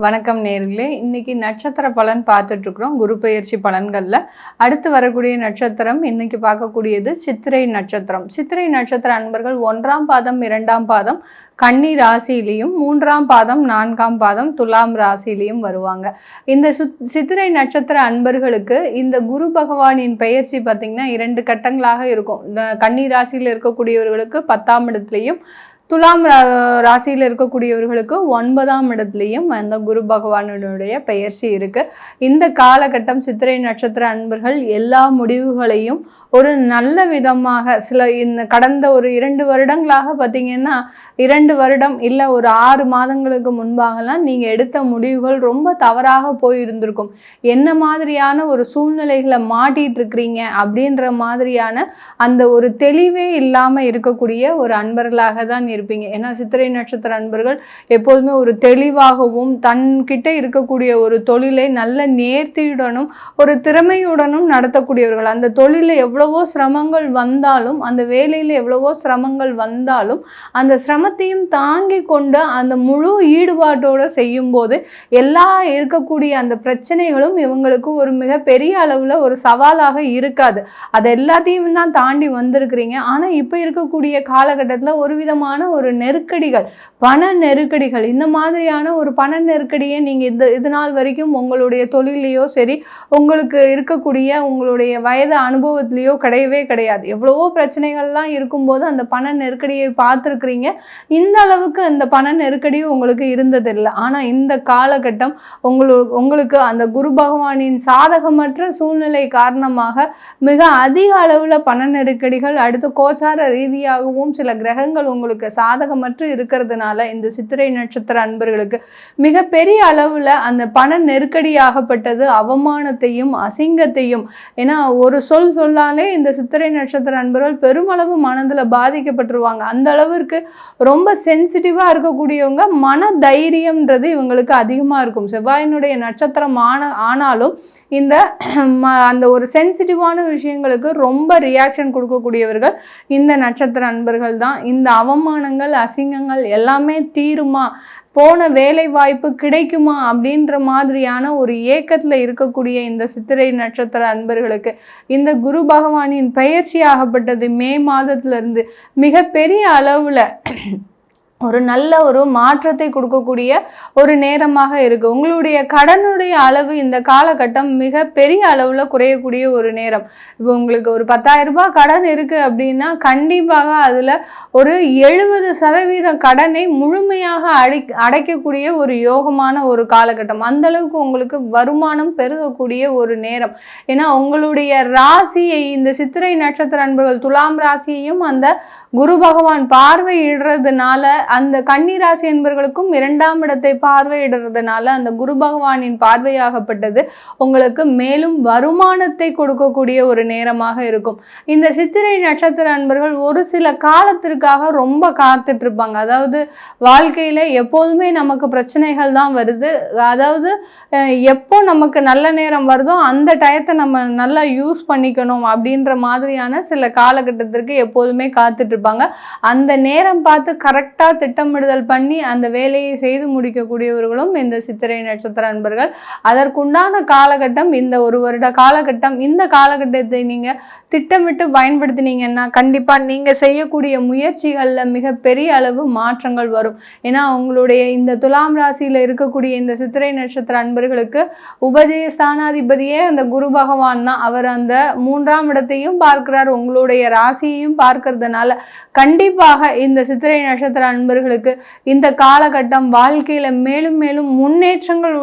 வணக்கம் நேர்களே. இன்னைக்கு நட்சத்திர பலன் பார்த்துட்டு இருக்கிறோம். குரு பெயர்ச்சி பலன்கள்ல அடுத்து வரக்கூடிய நட்சத்திரம் இன்னைக்கு பார்க்கக்கூடியது சித்திரை நட்சத்திரம். சித்திரை நட்சத்திர அன்பர்கள் 1ஆம் பாதம் 2ஆம் பாதம் கன்னி ராசியிலையும் 3ஆம் பாதம் 4ஆம் பாதம் துலாம் ராசியிலையும் வருவாங்க. இந்த சித்திரை நட்சத்திர அன்பர்களுக்கு இந்த குரு பகவானின் பெயர்ச்சி பார்த்திங்கன்னா 2 கட்டங்களாக இருக்கும். கன்னி ராசியில் இருக்கக்கூடியவர்களுக்கு 10ஆம் இடத்துலையும், துலாம் ராசியில் இருக்கக்கூடியவர்களுக்கு 9ஆம் இடத்துலையும் அந்த குரு பகவானுடைய பெயர்ச்சி இருக்கு. இந்த காலகட்டம் சித்திரை நட்சத்திர அன்பர்கள் எல்லா முடிவுகளையும் ஒரு நல்ல விதமாக இந்த கடந்த ஒரு 2 வருடங்களாக பார்த்தீங்கன்னா 2 வருடம் இல்லை ஒரு 6 மாதங்களுக்கு முன்பாகலாம் நீங்கள் எடுத்த முடிவுகள் ரொம்ப தவறாக போயிருந்திருக்கும். என்ன மாதிரியான ஒரு சூழ்நிலைகளை மாட்டிட்டு இருக்கிறீங்க அப்படின்ற மாதிரியான அந்த ஒரு தெளிவே இல்லாமல் இருக்கக்கூடிய ஒரு அன்பர்களாக தான் இருப்பீங்க. ஏன்னா சித்திரை நட்சத்திர அன்பர்கள் எப்போதுமே ஒரு தெளிவாகவும் தன்கிட்ட இருக்கக்கூடிய ஒரு தொழிலை நல்ல நேர்த்தியுடனும் ஒரு திறமையுடனும் நடத்தக்கூடியவர்கள். அந்த தொழிலில் எவ்வளவோ சிரமங்கள் வந்தாலும், அந்த வேலையில் எவ்வளவோ சிரமங்கள் வந்தாலும் அந்த சிரமத்தையும் தாங்கி கொண்டு அந்த முழு ஈடுபாட்டோடு செய்யும்போது எல்லா இருக்கக்கூடிய அந்த பிரச்சனைகளும் இவங்களுக்கு ஒரு மிகப்பெரிய அளவில் ஒரு சவாலாக இருக்காது. அது எல்லாத்தையும் தான் தாண்டி வந்திருக்கிறீங்க. ஆனால் இப்போ இருக்கக்கூடிய காலகட்டத்தில் ஒரு விதமான ஒரு நெருக்கடிகள், பண நெருக்கடிகள், இந்த மாதிரியான ஒரு பண நெருக்கடியை நீங்கள் இது நாள் வரைக்கும் உங்களுடைய தொழிலையோ சரி, உங்களுக்கு இருக்கக்கூடிய உங்களுடைய வயது அனுபவத்திலையோ கிடையவே கிடையாது. எவ்வளவோ பிரச்சனைகள்லாம் இருக்கும்போது அந்த பண நெருக்கடியை பார்த்துருக்குறீங்க. இந்த அளவுக்கு அந்த பண நெருக்கடியும் உங்களுக்கு இருந்ததில்லை. ஆனால் இந்த காலகட்டம் உங்களுக்கு அந்த குரு பகவானின் சாதகமற்ற சூழ்நிலை காரணமாக மிக அதிக அளவில் பண நெருக்கடிகள், அடுத்து கோச்சார ரீதியாகவும் சில கிரகங்கள் உங்களுக்கு சாதகமற்று இருக்கிறதுனால இந்த சித்திரை நட்சத்திர அன்பர்களுக்கு மிகப்பெரிய அளவில் அந்த பண நெருக்கடியாகப்பட்டது அவமானத்தையும் அசிங்கத்தையும், ஏன்னா ஒரு சொல்லாலே இந்த சித்திரை நட்சத்திர அன்பர்கள் பெருமளவு மனதில் பாதிக்கப்பட்டுருவாங்க. அந்த அளவிற்கு ரொம்ப சென்சிட்டிவாக இருக்கக்கூடியவங்க. மன தைரியம்ன்றது இவங்களுக்கு அதிகமாக இருக்கும். செவ்வாயினுடைய நட்சத்திரம் ஆனாலும் இந்த அந்த ஒரு சென்சிட்டிவான விஷயங்களுக்கு ரொம்ப ரியாக்ஷன் கொடுக்கக்கூடியவர்கள் இந்த நட்சத்திர அன்பர்கள் தான். இந்த அவமானங்கள் அசிங்கங்கள் எல்லாமே தீருமா, போன வேலை வாய்ப்பு கிடைக்குமா அப்படின்ற மாதிரியான ஒரு ஏக்கத்தில் இருக்கக்கூடிய இந்த சித்திரை நட்சத்திர அன்பர்களுக்கு இந்த குரு பகவானின் பெயர்ச்சி ஆகப்பட்டது மே மாதத்திலிருந்து மிகப்பெரிய அளவில் ஒரு நல்ல ஒரு மாற்றத்தை கொடுக்கக்கூடிய ஒரு நேரமாக இருக்குது. உங்களுடைய கடனுடைய அளவு இந்த காலகட்டம் மிக பெரிய அளவில் குறையக்கூடிய ஒரு நேரம். இப்போ உங்களுக்கு ஒரு 10,000 ரூபாய் கடன் இருக்குது அப்படின்னா கண்டிப்பாக அதில் ஒரு 70% கடனை முழுமையாக அடைக்கக்கூடிய ஒரு யோகமான ஒரு காலகட்டம். அந்தளவுக்கு உங்களுக்கு வருமானம் பெருகக்கூடிய ஒரு நேரம். ஏன்னா உங்களுடைய ராசியை இந்த சித்திரை நட்சத்திர அன்பர்கள் துலாம் ராசியையும் அந்த குரு பகவான் பார்வையிடுறதுனால அந்த கன்னி ராசி என்பவர்களுக்கும் 2ஆம் இடத்தை பார்வையிடுறதுனால அந்த குரு பகவானின் பார்வையாகப்பட்டது உங்களுக்கு மேலும் வருமானத்தை கொடுக்கக்கூடிய ஒரு நேரமாக இருக்கும். இந்த சித்திரை நட்சத்திர அன்பர்கள் ஒரு சில காலத்திற்காக ரொம்ப காத்துட்டு இருப்பாங்க. அதாவது வாழ்க்கையில் எப்போதுமே நமக்கு பிரச்சனைகள் தான் வருது. அதாவது எப்போ நமக்கு நல்ல நேரம் வருதோ அந்த டயத்தை நம்ம நல்லா யூஸ் பண்ணிக்கணும் அப்படின்ற மாதிரியான சில காலகட்டத்திற்கு எப்போதுமே காத்துட்டு இருப்பாங்க. அந்த நேரம் பார்த்து கரெக்டாக திட்டமிடுதல் பண்ணி அந்த வேலையை செய்து முடிக்கக்கூடியவர்களும் இந்த சித்திரை நட்சத்திர அன்பர்கள். அதற்குண்டான காலகட்டம் இந்த ஒரு வருட காலகட்டம். இந்த காலகட்டத்தை நீங்கள் திட்டமிட்டு பயன்படுத்தினீங்கன்னா கண்டிப்பாக நீங்கள் செய்யக்கூடிய முயற்சிகளில் மிகப்பெரிய அளவு மாற்றங்கள் வரும். ஏன்னா உங்களுடைய இந்த துலாம் ராசியில் இருக்கக்கூடிய இந்த சித்திரை நட்சத்திர அன்பர்களுக்கு உபஜய ஸ்தானாதிபதியே அந்த குரு பகவான் தான். அவர் அந்த 3ஆம் இடத்தையும் பார்க்கிறார், உங்களுடைய ராசியையும் பார்க்கறதுனால கண்டிப்பாக இந்த சித்திரை நட்சத்திர அன்பர்களுக்கு இந்த காலகட்டம் வாழ்க்கையில் மேலும் மேலும் முன்னேற்றங்கள்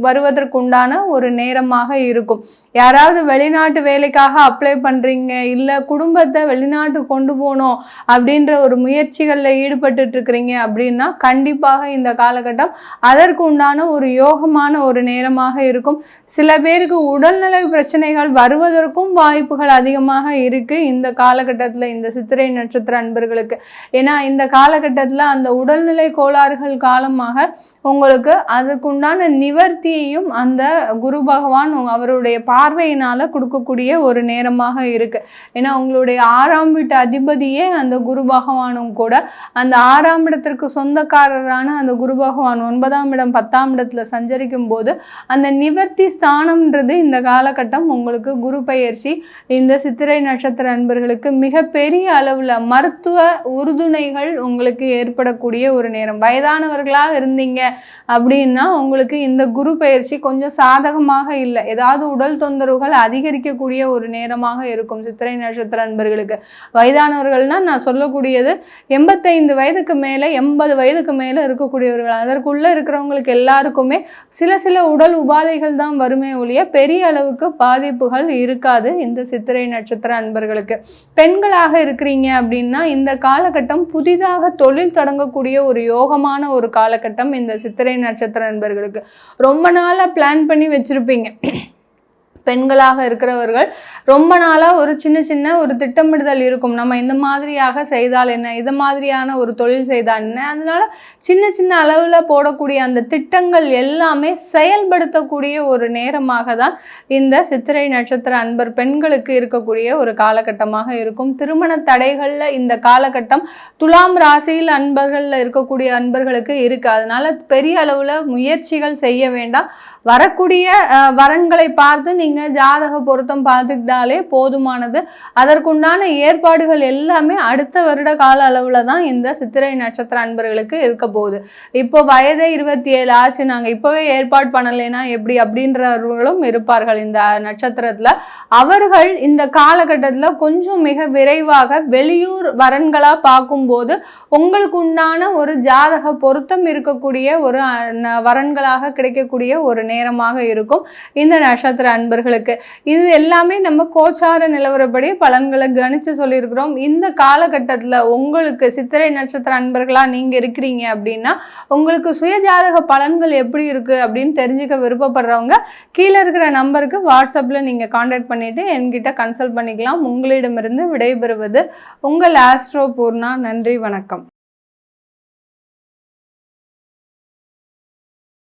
வருவதற்குண்டான ஒரு நேரமாக இருக்கும். யாராவது வெளிநாட்டு வேலைக்காக அப்ளை பண்ணுறீங்க, இல்லை குடும்பத்தை வெளிநாட்டு கொண்டு போகணும் அப்படின்ற ஒரு முயற்சிகளில் ஈடுபட்டு இருக்கிறீங்க அப்படின்னா கண்டிப்பாக இந்த காலகட்டம் அதற்கு உண்டான ஒரு யோகமான ஒரு நேரமாக இருக்கும். சில பேருக்கு உடல்நல பிரச்சனைகள் வருவதற்கும் வாய்ப்புகள் அதிகமாக இருக்குது இந்த காலகட்டத்தில் இந்த சித்திரை நட்சத்திர அன்பர்களுக்கு. ஏன்னா இந்த காலகட்டத்தில் காலகட்டத்தில் அந்த உடல்நிலை கோளாறுகள் காலமாக உங்களுக்கு அதுக்குண்டான நிவர்த்தியையும் அந்த குரு பகவான் அவருடைய பார்வையினால் கொடுக்கக்கூடிய ஒரு நேரமாக இருக்குது. ஏன்னா உங்களுடைய 6ஆம் வீட்டு அதிபதியே அந்த குரு பகவானும் கூட அந்த 6ஆம் இடத்திற்கு சொந்தக்காரரான அந்த குரு பகவான் 9ஆம் இடம் 10ஆம் இடத்துல சஞ்சரிக்கும் போது அந்த நிவர்த்தி ஸ்தானம்ன்றது இந்த காலகட்டம் உங்களுக்கு குரு பெயர்ச்சி இந்த சித்திரை நட்சத்திர அன்பர்களுக்கு மிகப்பெரிய அளவில் மருத்துவ உறுதுணைகள் உங்களுக்கு ஏற்படக்கூடிய ஒரு நேரம். வயதானவர்களாக இருந்தீங்க அப்படின்னா உங்களுக்கு இந்த குரு பெயர்ச்சி கொஞ்சம் சாதகமாக இல்லை, ஏதாவது உடல் தொந்தரவுகள் அதிகரிக்கக்கூடிய ஒரு நேரமாக இருக்கும் சித்திரை நட்சத்திர அன்பர்களுக்கு. வயதானவர்கள்னா நான் சொல்லக்கூடியது 85 வயதுக்கு மேலே 80 வயதுக்கு மேலே இருக்கக்கூடியவர்கள். அதற்குள்ளே இருக்கிறவங்களுக்கு எல்லாருக்குமே சில உடல் உபாதைகள் தான் வருமே ஒழிய பெரிய அளவுக்கு பாதிப்புகள் இருக்காது இந்த சித்திரை நட்சத்திர அன்பர்களுக்கு. பெண்களாக இருக்கிறீங்க அப்படின்னா இந்த காலகட்டம் புதிதாக தொழில் தொடங்கக்கூடிய ஒரு யோகமான ஒரு காலகட்டம் இந்த சித்திரை நட்சத்திர அன்பர்களுக்கு. ரொம்ப நாளாக பிளான் பண்ணி வச்சிருப்பீங்க. பெண்களாக இருக்கிறவர்கள் ரொம்ப நாளாக ஒரு சின்ன ஒரு திட்டமிடுதல் இருக்கும். நம்ம இந்த மாதிரியாக செய்தால் என்ன, இது மாதிரியான ஒரு தொழில் செய்தால் என்ன, அதனால சின்ன அளவில் போடக்கூடிய அந்த திட்டங்கள் எல்லாமே செயல்படுத்தக்கூடிய ஒரு நேரமாக தான் இந்த சித்திரை நட்சத்திர அன்பர் பெண்களுக்கு இருக்கக்கூடிய ஒரு காலகட்டமாக இருக்கும். திருமண தடைகளில் இந்த காலகட்டம் துலாம் ராசியில் அன்பர்களில் இருக்கக்கூடிய அன்பர்களுக்கு இருக்குது. அதனால பெரிய அளவில் முயற்சிகள் செய்ய வேண்டாம். வரக்கூடிய வரன்களை பார்த்து நீங்கள் ஜாதக பொருத்தம் பார்த்துக்கிட்டாலே போதுமானது. அதற்குண்டான ஏற்பாடுகள் எல்லாமே அடுத்த வருட கால அளவில் தான் இந்த சித்திரை நட்சத்திர அன்பர்களுக்கு இருக்க போகுது. இப்போ வயது 27 ஆச்சு, நாங்கள் இப்போவே ஏற்பாடு பண்ணலைன்னா எப்படி அப்படின்றவர்களும் இருப்பார்கள் இந்த நட்சத்திரத்தில். அவர்கள் இந்த காலகட்டத்தில் கொஞ்சம் மிக விரைவாக வெளியூர் வரன்களாக பார்க்கும்போது உங்களுக்கு உண்டான ஒரு ஜாதக பொருத்தம் இருக்கக்கூடிய ஒரு வரன்களாக கிடைக்கக்கூடிய ஒரு நேரமாக இருக்கும் இந்த நட்சத்திர அன்பர்களுக்கு. இது எல்லாமே நம்ம கோச்சார நிலவரப்படி பலன்களை கணிச்சு சொல்லியிருக்கிறோம். இந்த காலகட்டத்தில் உங்களுக்கு சித்திரை நட்சத்திர அன்பர்களா நீங்க இருக்கிறீங்க அப்படின்னா உங்களுக்கு சுயஜாதக பலன்கள் எப்படி இருக்கு அப்படின்னு தெரிஞ்சுக்க விருப்பப்படுறவங்க கீழே இருக்கிற நம்பருக்கு வாட்ஸ்அப்ல நீங்க கான்டாக்ட் பண்ணிட்டு என்கிட்ட கன்சல்ட் பண்ணிக்கலாம். உங்களிடமிருந்து விடைபெறுவது உங்கள் ஆஸ்ட்ரோ பூர்ணா. நன்றி, வணக்கம்.